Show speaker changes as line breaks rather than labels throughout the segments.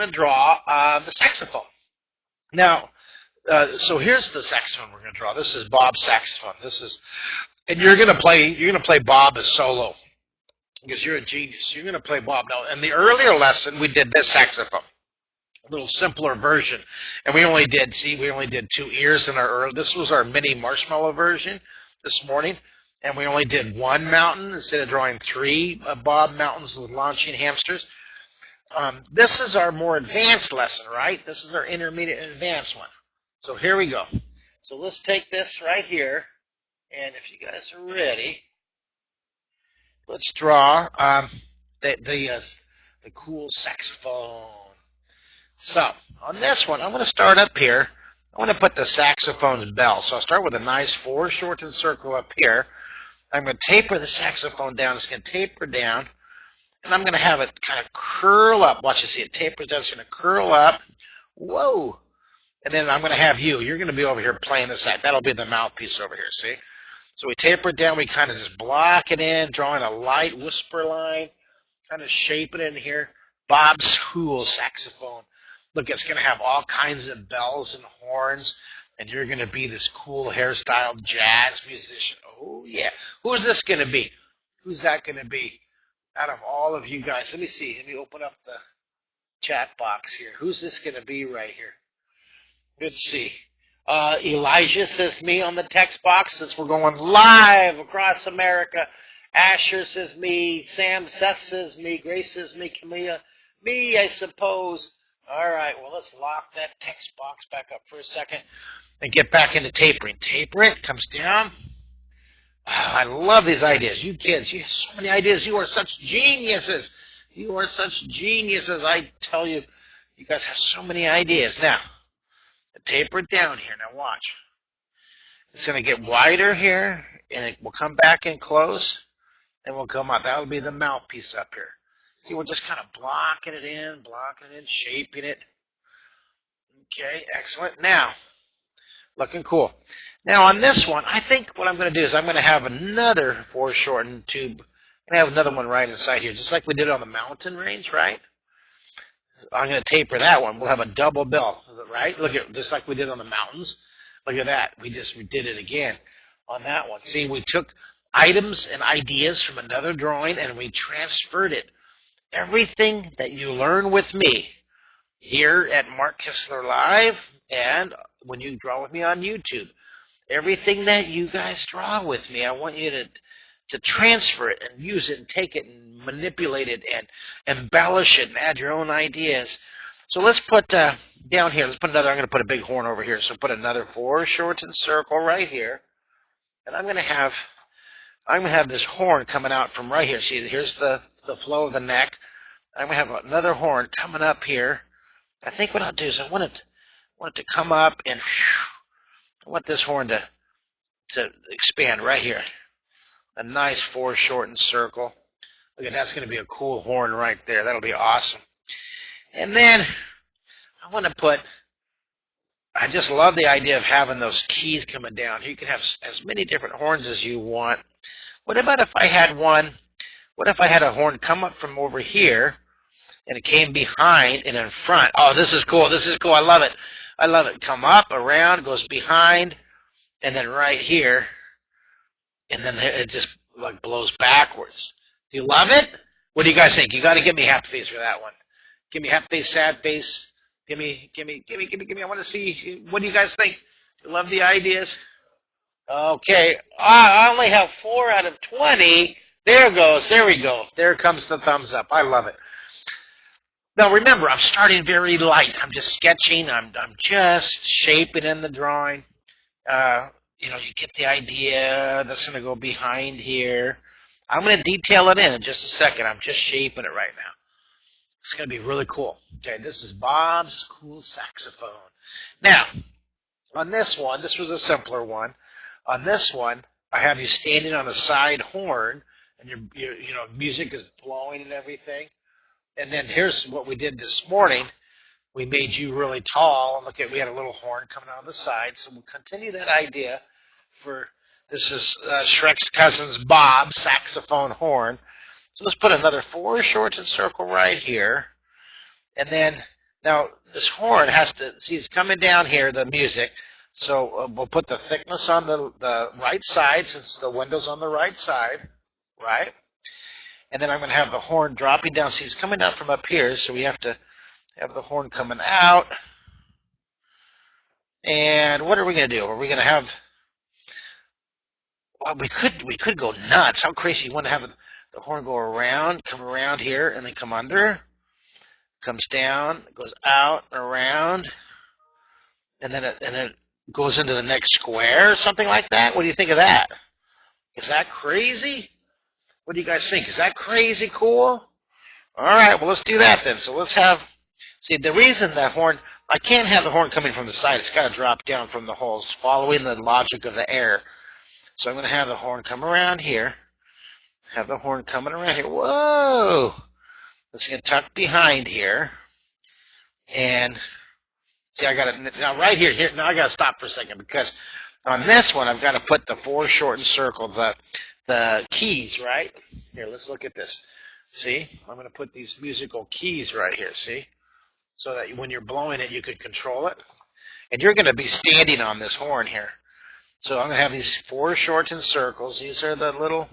going to draw the saxophone. Now, so here's the saxophone we're going to draw. This is Bob's saxophone. And you're going to play Bob as solo because you're a genius. You're going to play Bob. Now, in the earlier lesson, we did this saxophone, a little simpler version, and we only did 2 ears in this was our mini marshmallow version this morning, and we only did 1 mountain instead of drawing 3 Bob mountains with launching hamsters. This is our more advanced lesson, right? This is our intermediate and advanced one. So here we go. So let's take this right here, and if you guys are ready, let's draw the cool saxophone. So on this one, I'm going to start up here. I want to put the saxophone's bell. So I'll start with a nice foreshortened circle up here. I'm going to taper the saxophone down. It's going to taper down, and I'm going to have it kind of curl up. Watch, you see it tapers down. It's going to curl up. Whoa. And then I'm going to have you're going to be over here playing the sax. That'll be the mouthpiece over here, see? So we taper it down. We kind of just block it in, drawing a light whisper line, kind of shaping it in here. Bob's cool saxophone. Look, it's going to have all kinds of bells and horns, and you're going to be this cool hairstyle jazz musician. Oh, yeah. Who is this going to be? Who's that going to be? Out of all of you guys, let me see. Let me open up the chat box here. Who's this going to be right here? Let's see. Elijah says me on the text box since we're going live across America. Asher says me. Sam Seth says me. Grace says me. Camilla. Me, I suppose. All right, well, let's lock that text box back up for a second and get back into tapering. Taper it. Comes down. Oh, I love these ideas. You kids, you have so many ideas. You are such geniuses. You are such geniuses. I tell you, you guys have so many ideas. Now, taper it down here. Now watch. It's going to get wider here, and it will come back in close, and we'll come out. That'll be the mouthpiece up here. See, we're just kind of blocking it in, shaping it. Okay, excellent. Now, looking cool. Now on this one, I think what I'm going to do is I'm going to have another foreshortened tube. I'm going to have another one right inside here, just like we did on the mountain range, right? I'm going to taper that one. We'll have a double bell, right? Look at, just like we did on the mountains. Look at that. We did it again on that one. See, we took items and ideas from another drawing and we transferred it. Everything that you learn with me here at Mark Kistler Live and when you draw with me on YouTube, everything that you guys draw with me, I want you to transfer it and use it and take it and manipulate it and embellish it and add your own ideas. So let's put down here, let's put another, I'm going to put a big horn over here, so put another foreshortened circle right here. And I'm going to have this horn coming out from right here. See, here's the flow of the neck. I'm going to have another horn coming up here. I think what I'll do is I want it to come up and I want this horn to expand right here. A nice foreshortened circle. Look at that's going to be a cool horn right there. That'll be awesome. And then I want to I just love the idea of having those keys coming down. You can have as many different horns as you want. What about if I had a horn come up from over here and it came behind and in front? Oh, this is cool. This is cool. I love it. I love it. Come up, around, goes behind, and then right here, and then it just like blows backwards. Do you love it? What do you guys think? You got to give me happy face for that one. Give me happy face, sad face. Give me. I want to see. What do you guys think? Do you love the ideas? Okay. I only have 4 out of 20. There it goes. There we go. There comes the thumbs up. I love it. Now remember, I'm starting very light. I'm just sketching. I'm just shaping in the drawing. You get the idea. That's going to go behind here. I'm going to detail it in just a second. I'm just shaping it right now. It's going to be really cool. Okay, this is Bob's cool saxophone. Now, on this one, this was a simpler one. On this one, I have you standing on a side horn, and your music is blowing and everything. And then here's what we did this morning. We made you really tall. Look at, we had a little horn coming out of the side. So we'll continue that idea for, this is Shrek's cousin's Bob saxophone horn. So let's put another foreshortened circle right here. And then Now, this horn has to, see, it's coming down here, the music. So we'll put the thickness on the right side, since the window's on the right side, right? And then I'm going to have the horn dropping down. See, it's coming down from up here, so we have to have the horn coming out. And what are we going to do? Are we going to have, well, we could go nuts. How crazy you want to have the horn go around, come around here, and then come under, comes down, goes out, around, and then it goes into the next square, or something like that? What do you think of that? Is that crazy? What do you guys think? Is that crazy cool? All right, well, let's do that then. So let's have, see, the reason that horn, I can't have the horn coming from the side. It's got to drop down from the holes, following the logic of the air. So I'm going to have the horn come around here. Have the horn coming around here. Whoa! It's going to tuck behind here. And see, I got it now right here. Now I got to stop for a second, because on this one I've got to put the foreshortened circle, the keys, right? Here, let's look at this. See, I'm going to put these musical keys right here, see? So that when you're blowing it, you could control it. And you're going to be standing on this horn here. So I'm going to have these foreshortened circles. These are the little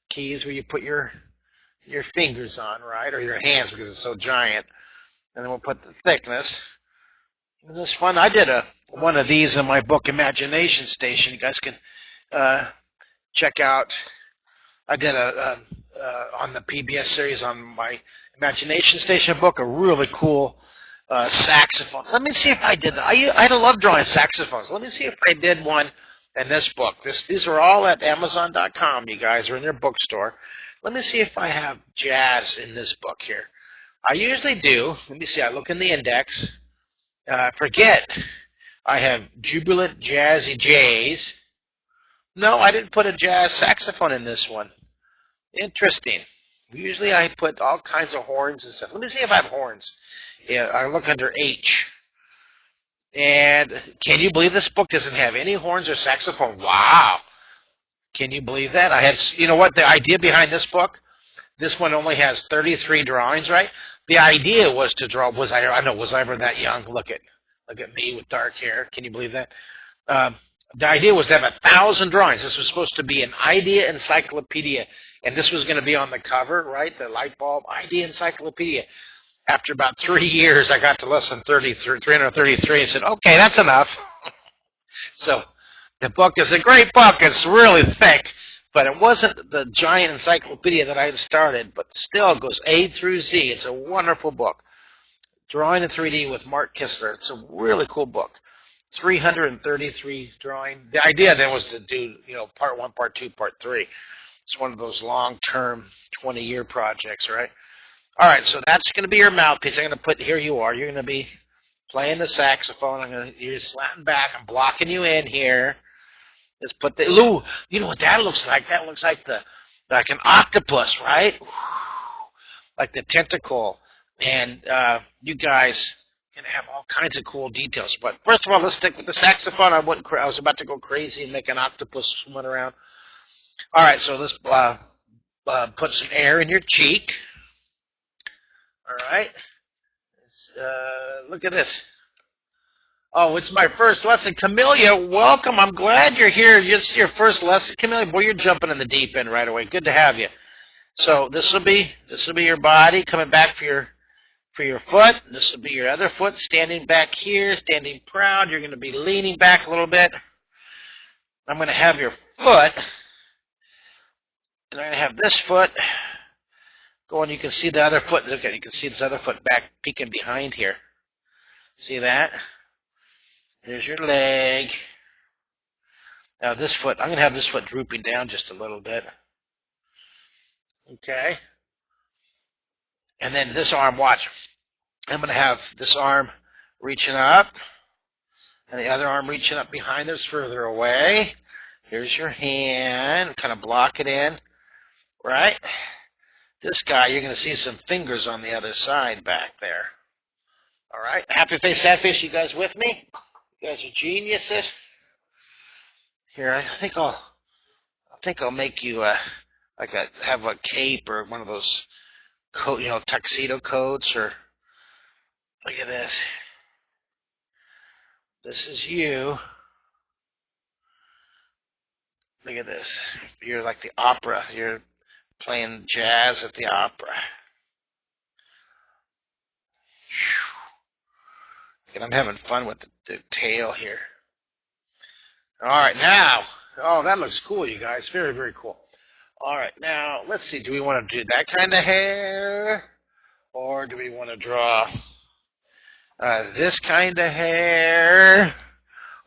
keys where you put your fingers on, right? Or your hands, because it's so giant. And then we'll put the thickness. Isn't this fun? I did one of these in my book, Imagination Station. You guys can check out. I did on the PBS series on my Imagination Station book, a really cool saxophone. Let me see if I did that. I love drawing saxophones. Let me see if I did one in this book. These are all at Amazon.com, you guys, or in your bookstore. Let me see if I have jazz in this book here. I usually do. Let me see. I look in the index. Forget. I have Jubilant Jazzy J's. No, I didn't put a jazz saxophone in this one. Interesting. Usually I put all kinds of horns and stuff. Let me see if I have horns. Yeah, I look under H. And can you believe this book doesn't have any horns or saxophone? Wow. Can you believe that? I had, you know what, the idea behind this book? This one only has 33 drawings, right? The idea was to draw, was I ever that young? Look at me with dark hair. Can you believe that? The idea was to have 1,000 drawings. This was supposed to be an idea encyclopedia, and this was going to be on the cover, right? The light bulb idea encyclopedia. After about 3 years, I got to lesson 333 and said, okay, that's enough. So the book is a great book. It's really thick, but it wasn't the giant encyclopedia that I had started, but still it goes A through Z. It's a wonderful book. Drawing in 3D with Mark Kistler. It's a really cool book. 333 drawing. The idea then was to do, part 1, part 2, part 3. It's one of those long-term 20-year projects, right? All right, so that's going to be your mouthpiece. I'm going to put, here you are. You're going to be playing the saxophone. You're slanting back. I'm blocking you in here. Let's put the, ooh, you know what that looks like? That looks like an octopus, right? Like the tentacle. And you guys can have all kinds of cool details. But first of all, let's stick with the saxophone. I was about to go crazy and make an octopus swim around. All right, so let's put some air in your cheek. All right. Look at this. Oh, it's my first lesson. Camellia, welcome. I'm glad you're here. It's your first lesson. Camellia, boy, you're jumping in the deep end right away. Good to have you. So this will be your body coming back for your foot. This will be your other foot standing back here, standing proud. You're going to be leaning back a little bit. I'm going to have your foot, and I'm going to have this foot going. You can see the other foot. Look at it. You can see this other foot back peeking behind here. See that? There's your leg. Now this foot, I'm going to have this foot drooping down just a little bit. Okay. And then this arm, watch. I'm going to have this arm reaching up, and the other arm reaching up behind us further away. Here's your hand. Kind of block it in, right? This guy, you're going to see some fingers on the other side back there. All right. Happy face, sad face. You guys with me? You guys are geniuses. Here, I think I'll make you have a cape or one of those tuxedo coats, or Look at this. This is you. Look at this. You're like the opera. You're playing jazz at the opera. And I'm having fun with the tail here. All right, now. Oh, that looks cool, you guys. Very, very cool. All right, now, let's see. Do we want to do that kind of hair? Or do we want to draw this kind of hair?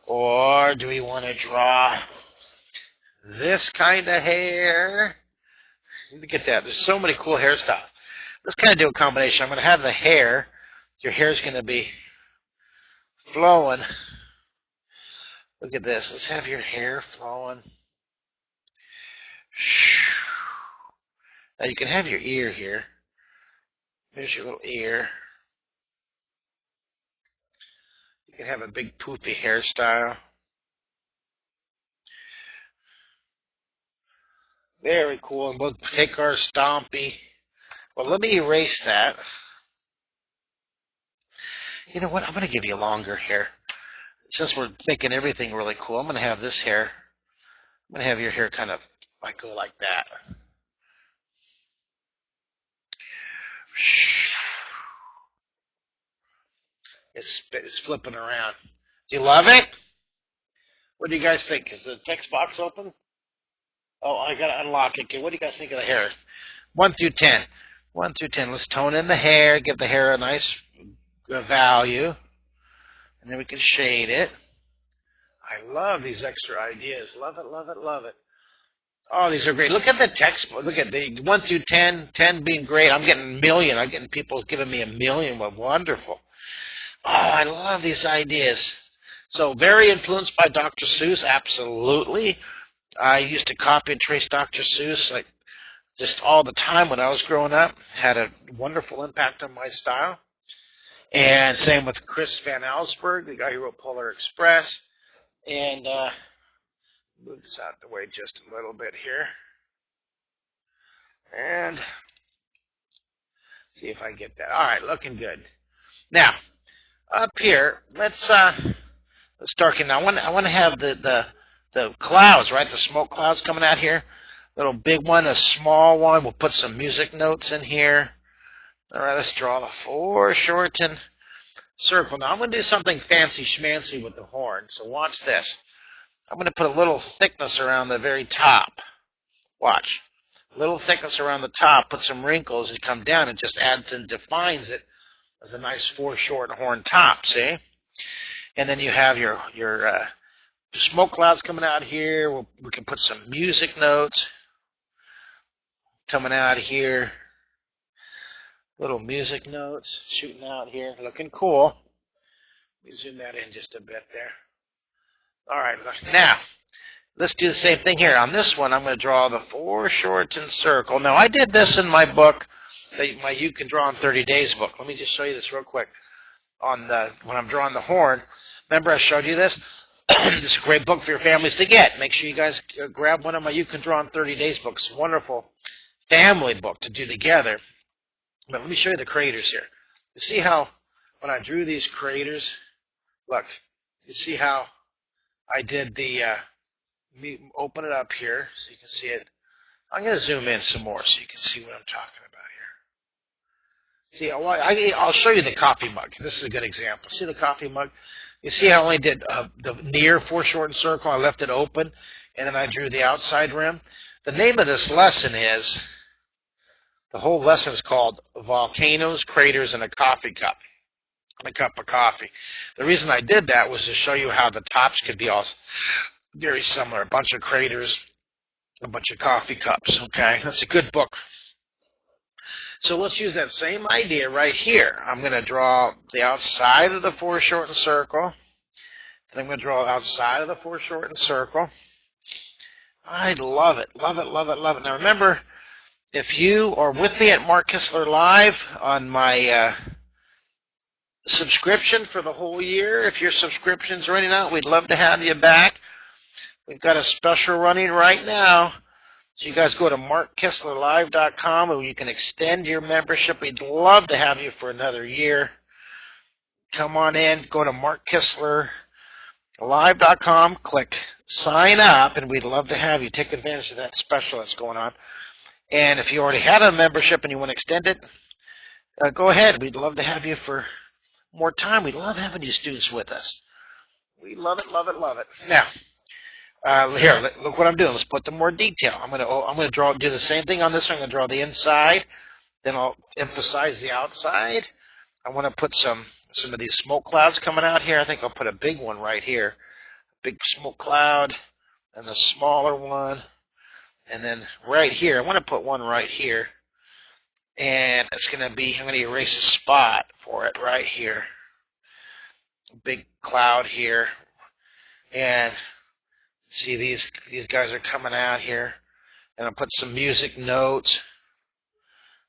Or do we want to draw this kind of hair? Look at that. There's so many cool hairstyles. Let's kind of do a combination. I'm going to have the hair. Your hair's going to be flowing. Look at this. Let's have your hair flowing. Now you can have your ear here. There's your little ear. You can have a big poofy hairstyle. Very cool. And we'll take our stompy. Well, let me erase that. You know what? I'm going to give you longer hair. Since we're making everything really cool, I'm going to have this hair. I'm going to have your hair kind of like go like that. It's flipping around. Do you love it? What do you guys think? Is the text box open? Oh, I got to unlock it. Okay, what do you guys think of the hair? 1 through 10. 1 through 10. Let's tone in the hair, give the hair a nice value, and then we can shade it. I love these extra ideas. Love it, love it, love it. Oh, these are great. Look at the text. Look at the 1 through 10. 10 being great. I'm getting a million. I'm getting people giving me a million. Well, wonderful. Oh, I love these ideas. So very influenced by Dr. Seuss, absolutely. I used to copy and trace Dr. Seuss like just all the time when I was growing up. Had a wonderful impact on my style. And same with Chris Van Allsburg, the guy who wrote Polar Express. And move this out of the way just a little bit here. And see if I get that. All right, looking good. Now, up here, let's darken. I want to have the clouds, right? The smoke clouds coming out here. Little big one, a small one. We'll put some music notes in here. All right, let's draw the foreshortened circle. Now, I'm going to do something fancy schmancy with the horn, so watch this. I'm going to put a little thickness around the very top. Watch. A little thickness around the top, put some wrinkles, and come down. It just adds and defines it as a nice foreshortened horn top, see? And then you have your smoke clouds coming out here. We can put some music notes coming out here. Little music notes shooting out here. Looking cool. Let me zoom that in just a bit there. All right, now, let's do the same thing here. On this one, I'm going to draw the foreshortened circle. Now, I did this in my book, my You Can Draw in 30 Days book. Let me just show you this real quick. When I'm drawing the horn, remember I showed you this? This is a great book for your families to get. Make sure you guys grab one of my You Can Draw in 30 Days books. Wonderful family book to do together. But let me show you the craters here. You see how when I drew these craters, look, you see how I did open it up here so you can see it. I'm going to zoom in some more so you can see what I'm talking about here. See, I'll show you the coffee mug. This is a good example. See the coffee mug? You see I only did the near foreshortened circle. I left it open, and then I drew the outside rim. The name of this lesson is, the whole lesson is called Volcanoes, Craters, and a Coffee Cup. And a cup of coffee. The reason I did that was to show you how the tops could be all very similar. A bunch of craters, a bunch of coffee cups. Okay, that's a good book. So let's use that same idea right here. I'm going to draw the outside of the foreshortened circle. Then I'm going to draw outside of the foreshortened circle. I love it, love it, love it, love it. Now remember, if you are with me at Mark Kistler Live on my subscription for the whole year, if your subscription's running out, we'd love to have you back. We've got a special running right now. So you guys go to markkistlerlive.com and you can extend your membership. We'd love to have you for another year. come on in, go to markkistlerlive.com, click sign up, and we'd love to have you. Take advantage of that special that's going on. And if you already have a membership and you want to extend it, go ahead. We'd love to have you for more time. We love having you students with us. We love it, love it, love it. Now, here, look what I'm doing. Let's put some more detail. I'm gonna do the same thing on this one. I'm gonna draw the inside, then I'll emphasize the outside. I want to put some of these smoke clouds coming out here. I think I'll put a big one right here, big smoke cloud, and a smaller one, and then right here, I want to put one right here, and it's gonna be, I'm gonna erase a spot for it right here. Big cloud here, and see these guys are coming out here, and I'll put some music notes.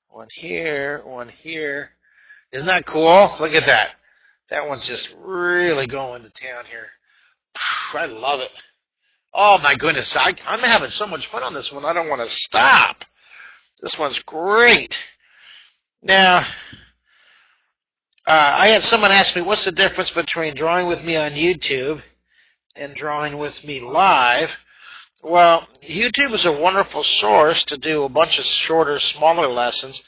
One here, one here. Isn't that cool? Look at that. That one's just really going to town here. I love it. Oh my goodness, I'm having so much fun on this one. I don't want to stop. This one's great. Now, I had someone ask me, what's the difference between drawing with me on YouTube and drawing with me live? Well, YouTube is a wonderful source to do a bunch of shorter, smaller lessons.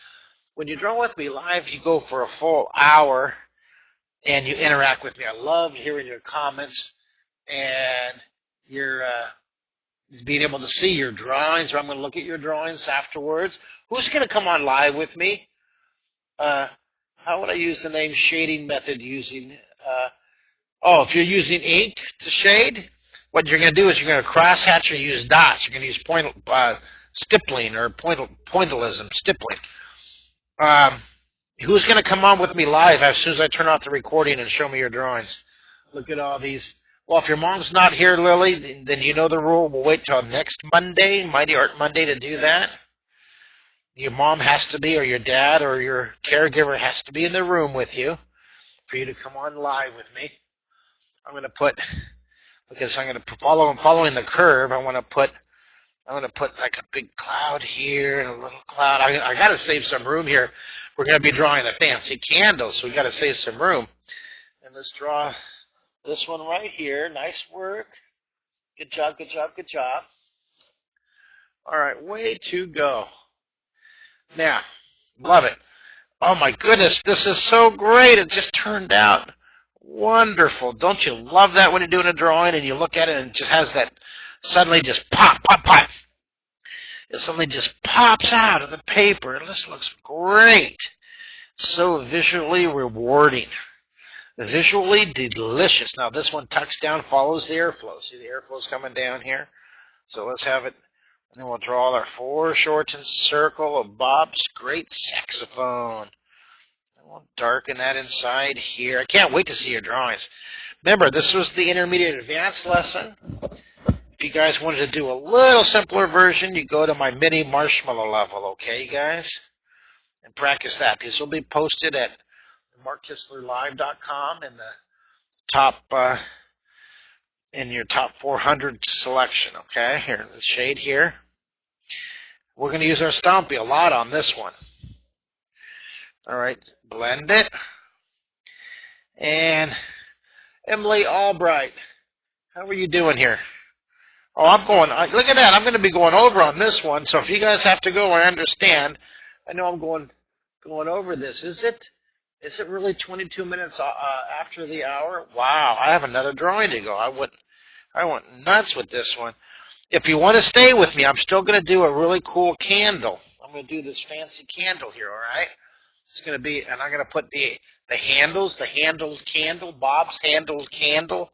When you draw with me live, you go for a full hour and you interact with me. I love hearing your comments and your being able to see your drawings, or I'm going to look at your drawings afterwards. Who's going to come on live with me? How would I use the name shading method using, if you're using ink to shade, what you're going to do is you're going to crosshatch or use dots. You're going to use stippling or pointillism, stippling. Who's going to come on with me live as soon as I turn off the recording and show me your drawings? Look at all these. Well, if your mom's not here, Lily, then you know the rule. We'll wait till next Monday, Mighty Art Monday, to do that. Your mom has to be, or your dad, or your caregiver has to be in the room with you for you to come on live with me. I'm going to put, because I'm going to following the curve, I'm going to put like a big cloud here and a little cloud. I got to save some room here. We're going to be drawing a fancy candle, so we got to save some room. And let's draw this one right here. Nice work. Good job, good job, good job. All right, way to go. Now, love it. Oh my goodness, this is so great. It just turned out wonderful. Don't you love that when you're doing a drawing and you look at it and it just has that suddenly just pop, pop, pop. It suddenly just pops out of the paper. It just looks great. So visually rewarding. Visually delicious. Now this one tucks down, follows the airflow. See the airflow's coming down here? So let's have it. And then we'll draw our foreshortened circle of Bob's great saxophone. And we'll darken that inside here. I can't wait to see your drawings. Remember, this was the intermediate advanced lesson. If you guys wanted to do a little simpler version, you go to my mini marshmallow level, okay, you guys? And practice that. These will be posted at markkistlerlive.com in the top, in your top 400 selection, okay? Here, the shade here. We're going to use our Stompy a lot on this one. All right, blend it. And Emily Albright, how are you doing here? Oh, look at that. I'm going to be going over on this one. So if you guys have to go, I understand. I know I'm going over this. Is it really 22 minutes after the hour? Wow, I have another drawing to go. I went nuts with this one. If you want to stay with me, I'm still going to do a really cool candle. I'm going to do this fancy candle here, all right? It's going to be, and I'm going to put the handles, the handled candle, Bob's handled candle.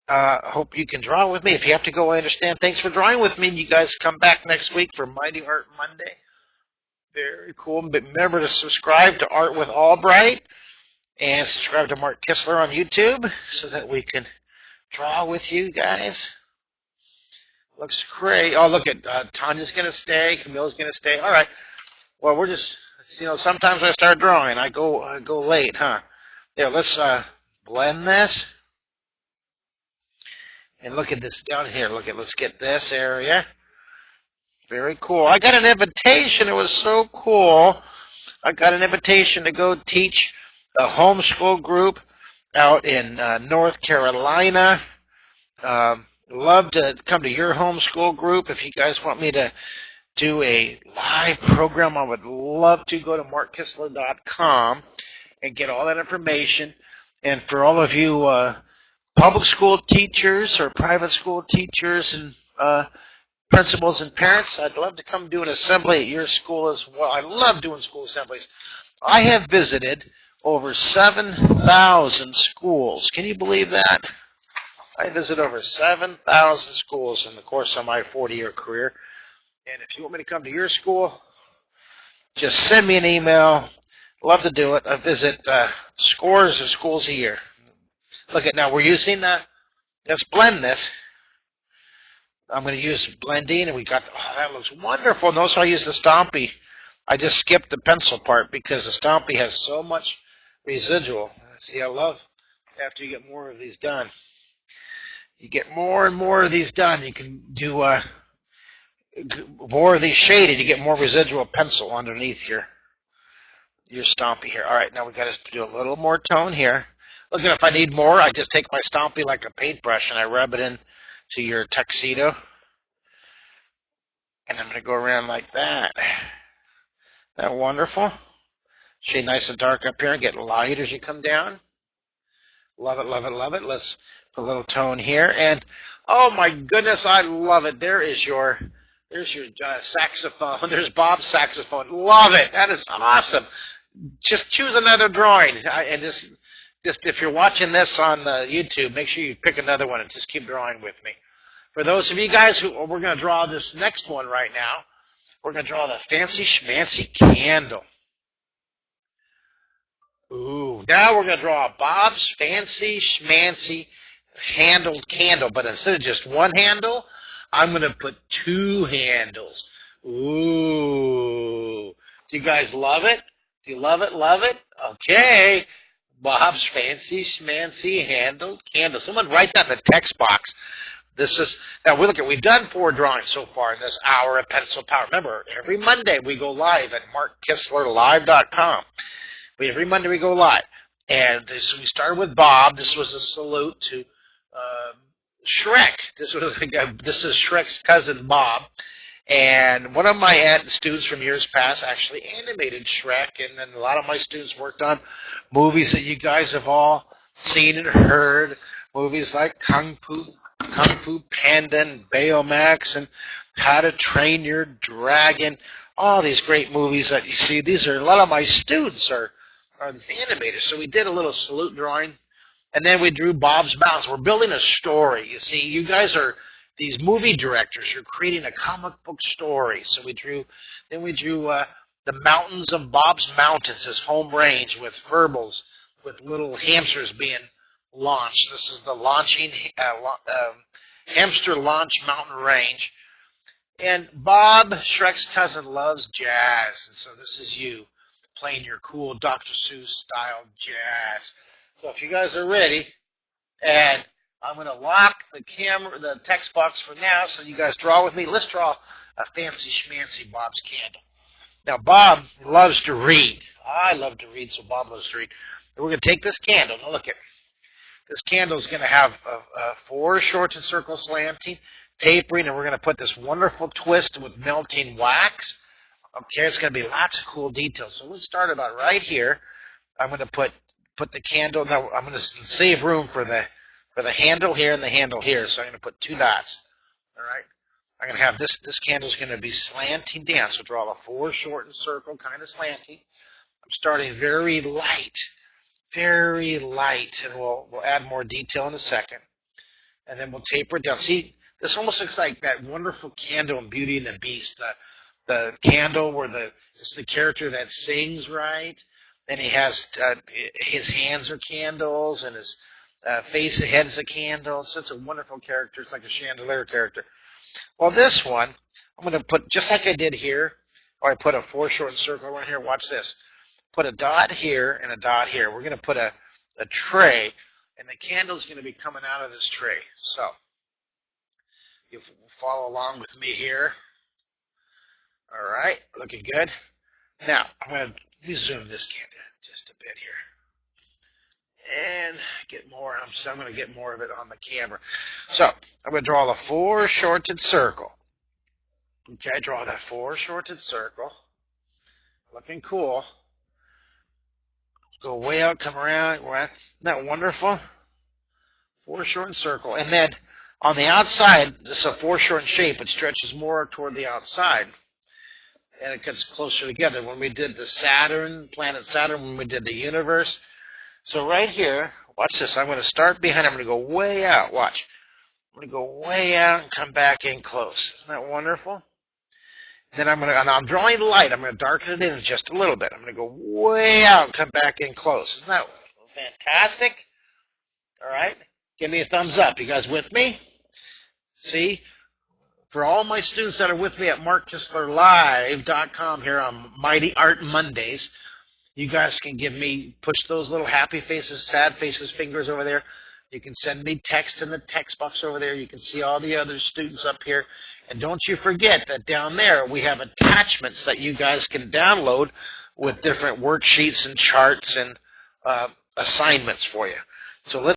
Hope you can draw with me. If you have to go, I understand. Thanks for drawing with me. And you guys come back next week for Mighty Art Monday. Very cool. But remember to subscribe to Art with Albright and subscribe to Mark Kistler on YouTube so that we can draw with you guys. Looks great. Oh, look at Tanya's going to stay. Camille's going to stay. All right. Well, we're just, sometimes I start drawing. I go late, huh? Yeah, let's blend this. And look at this down here. Let's get this area. Very cool. I got an invitation. It was so cool. I got an invitation to go teach a homeschool group out in North Carolina. Love to come to your homeschool group. If you guys want me to do a live program, I would love to. Go to markkistler.com and get all that information. And for all of you public school teachers or private school teachers and principals and parents, I'd love to come do an assembly at your school as well. I love doing school assemblies. I have visited over 7,000 schools. Can you believe that? I visit over 7,000 schools in the course of my 40-year career. And if you want me to come to your school, just send me an email. Love to do it. I visit scores of schools a year. Look at now, we're using let's blend this. I'm going to use blending, and we got, oh, that looks wonderful. Notice I use the Stompy. I just skipped the pencil part because the Stompy has so much residual. See, I love after you get more of these done. You get more and more of these done. You can do more of these shaded. You get more residual pencil underneath your Stompy here. All right, now we got to do a little more tone here. Look, if I need more, I just take my Stompy like a paintbrush and I rub it in to your tuxedo. And I'm going to go around like that. Isn't that wonderful? Shade nice and dark up here and get light as you come down. Love it, love it, love it. Let's put a little tone here. And, oh my goodness, I love it. There's your saxophone. There's Bob's saxophone. Love it. That is awesome. Just choose another drawing. And just if you're watching this on YouTube, make sure you pick another one and just keep drawing with me. For those of you guys we're going to draw this next one right now. We're going to draw the fancy schmancy candle. Ooh, now we're going to draw Bob's fancy schmancy handled candle, but instead of just one handle, I'm going to put two handles. Ooh, do you guys love it? Do you love it? Love it? Okay. Bob's fancy schmancy handled candle. Someone write that in the text box. Now we've done 4 drawings so far in this hour of Pencil Power. Remember, every Monday we go live at markkistlerlive.com. Every Monday we go live. And we started with Bob. This was a salute to Shrek. This is Shrek's cousin Bob. And one of my students from years past actually animated Shrek, and then a lot of my students worked on movies that you guys have all seen and heard. Movies like Kung Fu Panda and Baymax and How to Train Your Dragon. All these great movies that you see. A lot of my students are the animators. So we did a little salute drawing, and then we drew Bob's mouth. We're building a story. You see, you guys are these movie directors. You're creating a comic book story. So we drew the mountains of Bob's Mountains, his home range, with verbals, with little hamsters being launched. This is the launching hamster launch mountain range. And Bob, Shrek's cousin, loves jazz, and so this is you playing your cool Dr. Seuss style jazz. So if you guys are ready, and I'm going to lock the text box for now, so you guys draw with me. Let's draw a fancy schmancy Bob's candle. Now Bob loves to read. I love to read, so Bob loves to read. And we're going to take this candle. Now look at this candle is going to have 4 short and circle slanting, tapering, and we're going to put this wonderful twist with melting wax. Okay, it's going to be lots of cool details. So let's start about right here. I'm going to put the candle. Now I'm going to save room for the handle here and the handle here. So I'm going to put 2 dots. All right. I'm going to have this candle is going to be slanting down. So draw a 4 short and circle, kind of slanting. I'm starting very light, and we'll add more detail in a second, and then we'll taper it down. See, this almost looks like that wonderful candle in Beauty and the Beast. The candle where it's the character that sings, right? Then he has his hands are candles, and his face and head is a candle. It's such a wonderful character. It's like a chandelier character. Well, this one, I'm going to put, just like I did here, or I put a 4 short and circle right here. Watch this. Put a dot here and a dot here. We're going to put a tray, and the candle's going to be coming out of this tray. So you follow along with me here. All right, looking good. Now, I'm going to zoom this candle just a bit and get more. I'm going to get more of it on the camera. So I'm going to draw the foreshortened circle. Okay, draw that foreshortened circle. Looking cool. Go way out, come around. Isn't that wonderful? Foreshortened circle. And then on the outside, this is a foreshortened shape. It stretches more toward the outside. And it gets closer together. When we did the Saturn, planet Saturn, when we did the universe. So right here, watch this. I'm going to start behind. I'm going to go way out. Watch. I'm going to go way out and come back in close. Isn't that wonderful? Then and I'm drawing light. I'm going to darken it in just a little bit. I'm going to go way out and come back in close. Isn't that fantastic? All right. Give me a thumbs up. You guys with me? See? For all my students that are with me at MarkKistlerLive.com here on Mighty Art Mondays, you guys can push those little happy faces, sad faces, fingers over there. You can send me text in the text box over there. You can see all the other students up here. And don't you forget that down there we have attachments that you guys can download with different worksheets and charts and assignments for you. So let's